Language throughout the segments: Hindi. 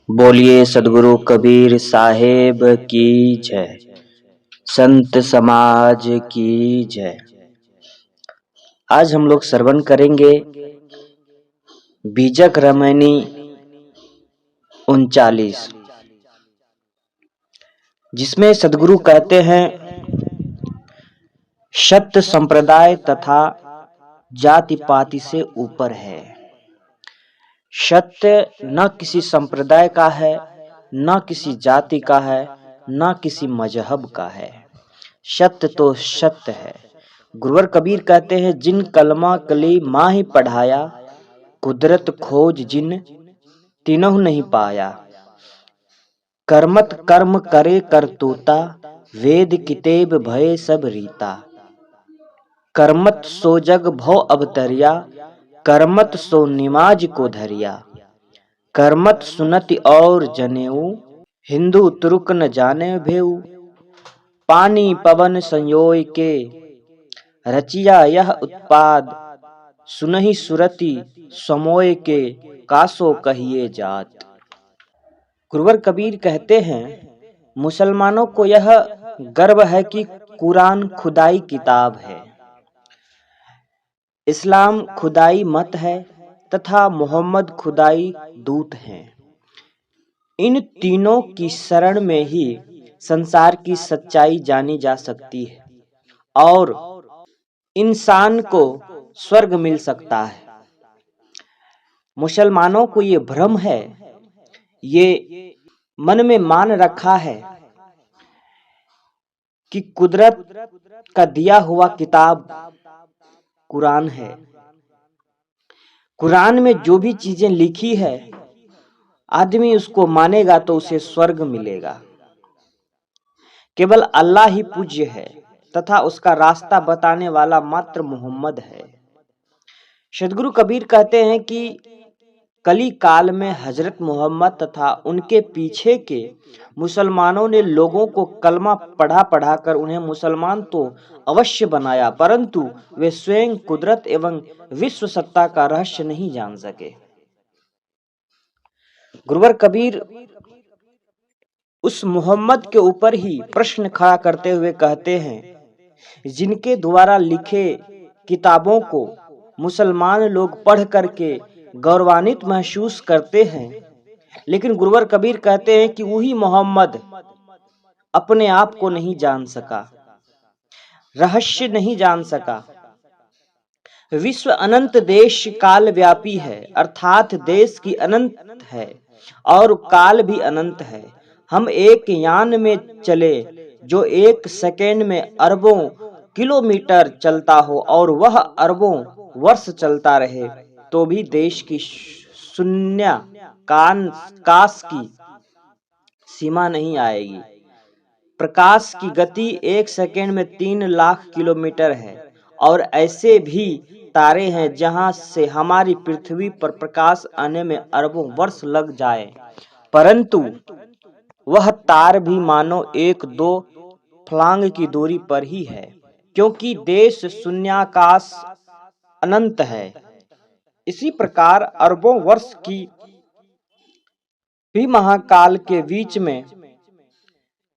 बोलिए सदगुरु कबीर साहेब की जय। संत समाज की जय। आज हम लोग श्रवण करेंगे बीजक रामायणी 39, जिसमें सदगुरु कहते हैं सत्य संप्रदाय तथा जाति पाति से ऊपर है। सत्य न किसी संप्रदाय का है, न किसी जाति का है, न किसी मजहब का है। सत्य तो सत्य है। गुरुवर कबीर कहते हैं, जिन कलमा कली माही पढ़ाया, कुदरत खोज जिन तीनों नहीं पाया। कर्मत कर्म करे करतूता, वेद कितेब भय सब रीता। कर्मत सो जग भव अवतरिया, कर्मत सो निमाज को धरिया। कर्मत सुनति और जनेऊ, हिंदू तुर्क न जाने भेऊ। पानी पवन संयोय के, रचिया यह उत्पाद। सुनहि सुरति समोय के, कासो कहिए जात। गुरुवर कबीर कहते हैं, मुसलमानों को यह गर्व है कि कुरान खुदाई किताब है, इस्लाम खुदाई मत है तथा मोहम्मद खुदाई दूत हैं। इन तीनों की शरण में ही संसार की सच्चाई जानी जा सकती है और इंसान को स्वर्ग मिल सकता है। मुसलमानों को ये भ्रम है, ये मन में मान रखा है कि कुदरत का दिया हुआ किताब कुरान है। कुरान में जो भी चीजें लिखी है, आदमी उसको मानेगा तो उसे स्वर्ग मिलेगा। केवल अल्लाह ही पूज्य है तथा उसका रास्ता बताने वाला मात्र मोहम्मद है। सदगुरु कबीर कहते हैं कि कली काल में हजरत मोहम्मद तथा उनके पीछे के मुसलमानों ने लोगों को कलमा पढ़ा कर उन्हें मुसलमान तो अवश्य बनाया, परंतु वे स्वयं कुदरत एवं विश्व सत्ता का रहस्य नहीं जान सके। गुरुवर कबीर उस मोहम्मद के ऊपर ही प्रश्न खड़ा करते हुए कहते हैं, जिनके द्वारा लिखे किताबों को मुसलमान लोग पढ़ करके गौरवान्वित महसूस करते हैं, लेकिन गुरुवर कबीर कहते हैं कि वही मोहम्मद अपने आप को नहीं जान सका, रहस्य नहीं जान सका। विश्व अनंत देश काल व्यापी है, अर्थात देश की अनंत है और काल भी अनंत है। हम एक यान में चले जो एक सेकेंड में अरबों किलोमीटर चलता हो और वह अरबों वर्ष चलता रहे, तो भी देश की शून्य काश की सीमा नहीं आएगी। प्रकाश की गति एक सेकेंड में 3 लाख किलोमीटर है और ऐसे भी तारे हैं जहां से हमारी पृथ्वी पर प्रकाश आने में अरबों वर्ष लग जाए, परंतु वह तार भी मानो 1-2 फलांग की दूरी पर ही है, क्योंकि देश शून्याकाश अनंत है। इसी प्रकार अरबों वर्ष की भी महाकाल के बीच में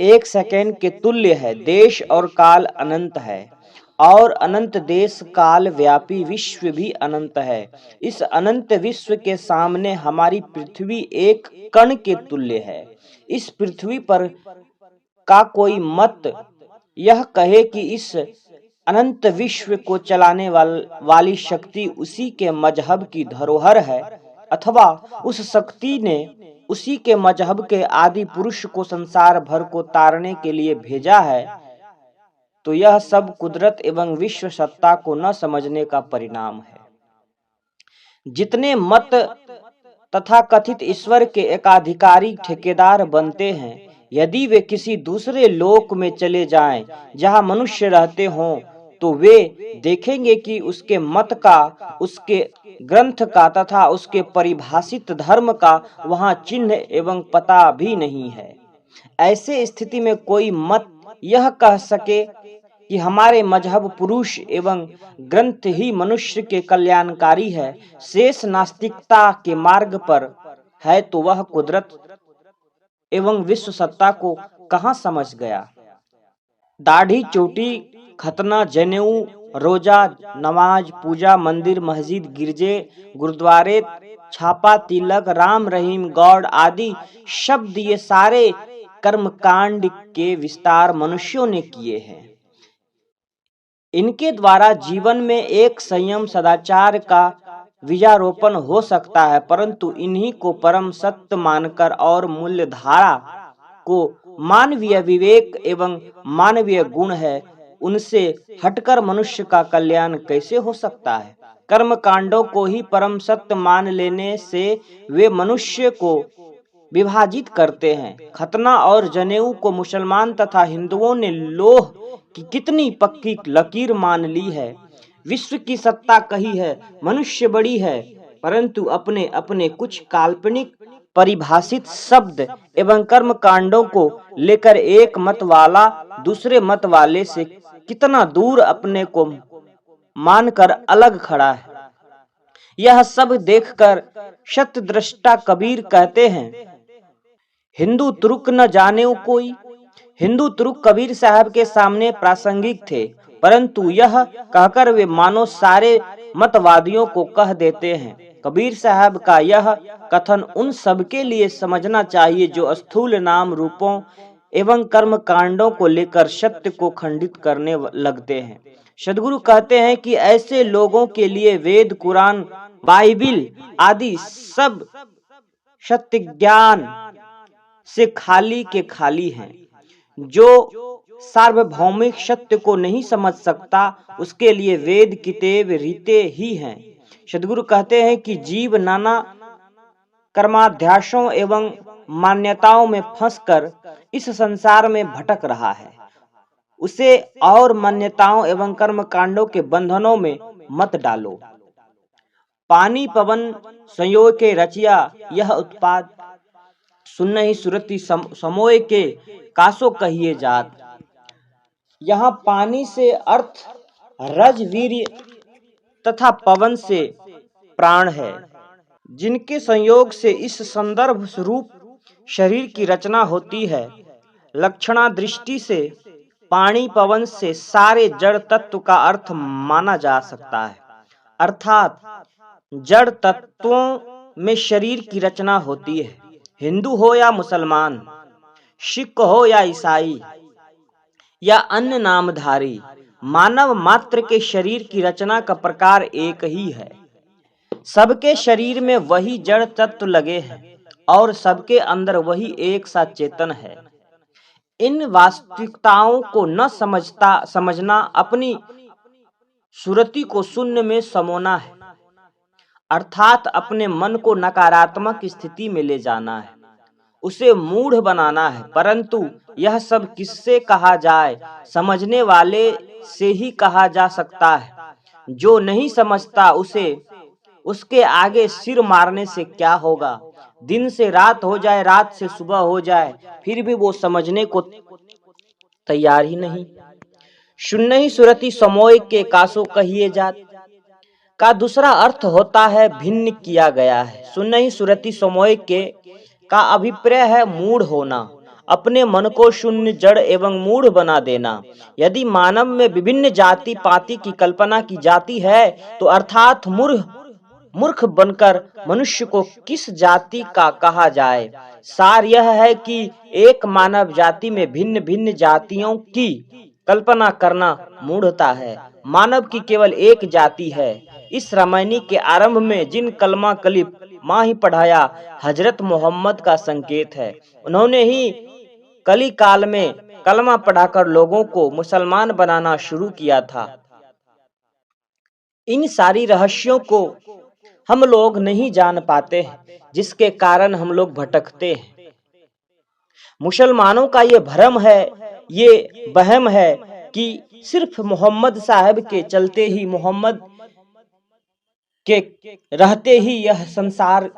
1 सेकेंड के तुल्य है। देश और काल अनंत है और अनंत देश काल व्यापी विश्व भी अनंत है। इस अनंत विश्व के सामने हमारी पृथ्वी एक कण के तुल्य है। इस पृथ्वी पर का कोई मत यह कहे कि इस अनंत विश्व को चलाने वाली शक्ति उसी के मजहब की धरोहर है, अथवा उस शक्ति ने उसी के मजहब के आदि पुरुष को संसार भर को तारने के लिए भेजा है, तो यह सब कुदरत एवं विश्व सत्ता को न समझने का परिणाम है। जितने मत तथा कथित ईश्वर के एकाधिकारी ठेकेदार बनते हैं, यदि वे किसी दूसरे लोक में चले जाएं जहां मनुष्य रहते हों, तो वे देखेंगे कि उसके मत का, उसके ग्रंथ का तथा उसके परिभाषित धर्म का वहां चिन्ह एवं पता भी नहीं है। ऐसे स्थिति में कोई मत यह कह सके कि हमारे मजहब पुरुष एवं ग्रंथ ही मनुष्य के कल्याणकारी है, शेष नास्तिकता के मार्ग पर है तो वह कुदरत एवं विश्व सत्ता को कहाँ समझ गया। दाढ़ी, चोटी, खतना, जनेऊ, रोजा, नमाज, पूजा, मंदिर, मस्जिद, गिरजे, गुरुद्वारे, छापा, तिलक, राम रहीम, गॉड आदि शब्द, ये सारे कर्मकांड के विस्तार मनुष्यों ने किए हैं। इनके द्वारा जीवन में एक संयम, सदाचार का बीजारोपण हो सकता है, परंतु इन्हीं को परम सत्य मानकर और मूल्य धारा को मानवीय विवेक एवं मानवीय गुण है, उनसे हटकर मनुष्य का कल्याण कैसे हो सकता है। कर्म कांडों को ही परम सत्य मान लेने से वे मनुष्य को विभाजित करते हैं। खतना और जनेऊ को मुसलमान तथा हिंदुओं ने लोह की कितनी पक्की लकीर मान ली है। विश्व की सत्ता कही है, मनुष्य बड़ी है, परंतु अपने अपने कुछ काल्पनिक परिभाषित शब्द एवं कर्म कांडों को लेकर एक मत वाला दूसरे मत वाले से कितना दूर अपने को मानकर अलग खड़ा है। यह सब देखकर सत्यद्रष्टा कबीर कहते हैं, हिंदू तुर्क न जाने कोई। हिंदू तुर्क कबीर साहब के सामने प्रासंगिक थे, परंतु यह कहकर वे मानो सारे मतवादियों को कह देते हैं। कबीर साहब का यह कथन उन सबके लिए समझना चाहिए जो स्थूल नाम रूपों एवं कर्म कांडों को लेकर सत्य को खंडित करने लगते हैं। सदगुरु कहते हैं कि ऐसे लोगों के लिए वेद, कुरान, बाइबिल आदि सब सत्य ज्ञान से खाली के खाली हैं। जो सार्वभौमिक सत्य को नहीं समझ सकता, उसके लिए वेद, किताब, रीते ही हैं। सदगुरु कहते हैं कि जीव नाना कर्माध्यासों एवं मान्यताओं में फंसकर इस संसार में भटक रहा है। उसे और मान्यताओं एवं कर्म कांडों के बंधनों में मत डालो। पानी पवन संयोग के रचिया यह उत्पाद, सुनहि सुरति समोय के कासो कहिए जात। यहाँ पानी से अर्थ रज, वीर्य तथा पवन से प्राण है, जिनके संयोग से इस संदर्भ रूप शरीर की रचना होती है। लक्षणा दृष्टि से पानी पवन से सारे जड़ तत्व का अर्थ माना जा सकता है, अर्थात जड़ तत्वों में शरीर की रचना होती है। हिंदू हो या मुसलमान, सिख हो या ईसाई या अन्य नामधारी, मानव मात्र के शरीर की रचना का प्रकार एक ही है। सबके शरीर में वही जड़ तत्व लगे हैं और सबके अंदर वही एक सा चेतन है। इन वास्तविकताओं को न समझना अपनी सुरति को शून्य में समोना है, अर्थात अपने मन को नकारात्मक स्थिति में ले जाना है, उसे मूढ़ बनाना है। परंतु यह सब किससे कहा जाए, समझने वाले से ही कहा जा सकता है। जो नहीं समझता उसे उसके आगे सिर मारने से क्या होगा। दिन से रात हो जाए, रात से सुबह हो जाए, फिर भी वो समझने को तैयार ही नहीं। सुनहि सुरति समोय के कासो कहिए जात का दूसरा अर्थ होता है भिन्न किया गया है। सुनहि सुरति समोय के का अभिप्राय है मूढ़ होना, अपने मन को शून्य, जड़ एवं मूढ़ बना देना। यदि मानव में विभिन्न जाति पाति की कल्पना की जाती है तो अर्थात मूर्ख बनकर मनुष्य को किस जाति का कहा जाए। सार यह है कि एक मानव जाति में भिन्न भिन्न जातियों की कल्पना करना मूढ़ता है। मानव की केवल एक जाति है। इस रामायणी के आरंभ में जिन कलमा कलिप माँ ही पढ़ाया, हजरत मोहम्मद का संकेत है। उन्होंने ही कली काल में कलमा पढ़ाकर लोगों को मुसलमान बनाना शुरू किया था। इन सारी रहस्यों को हम लोग नहीं जान पाते हैं, जिसके कारण हम लोग भटकते हैं। मुसलमानों का ये भ्रम है, ये वहम है कि सिर्फ मोहम्मद साहब के चलते ही, मोहम्मद के रहते ही यह संसार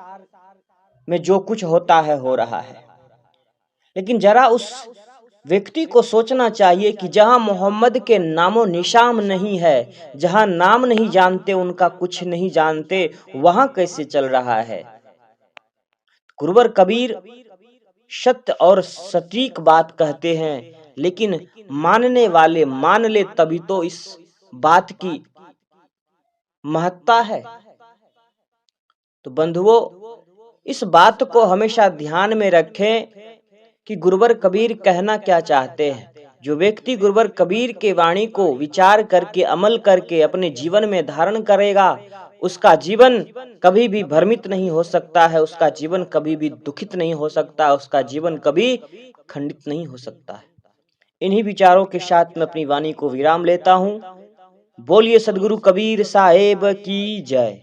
में जो कुछ होता है हो रहा है। लेकिन जरा उस व्यक्ति को सोचना चाहिए कि जहां मोहम्मद के नामो निशान नहीं है, जहां नाम नहीं जानते, उनका कुछ नहीं जानते, वहां कैसे चल रहा है। गुरुवर कबीर सत्य और सटीक बात कहते हैं, लेकिन मानने वाले मान ले तभी तो इस बात की महत्ता है। तो बंधुओं, इस बात को हमेशा ध्यान में रखें कि गुरुवर कबीर कहना क्या चाहते हैं। जो व्यक्ति गुरुवर कबीर के वाणी को विचार करके अमल करके अपने जीवन में धारण करेगा, उसका जीवन कभी भी भ्रमित नहीं हो सकता है, उसका जीवन कभी भी दुखित नहीं हो सकता, उसका जीवन कभी खंडित नहीं हो सकता है। इन्हीं विचारों के साथ मैं अपनी वाणी को विराम लेता हूँ। बोलिए सदगुरु कबीर साहेब की जय।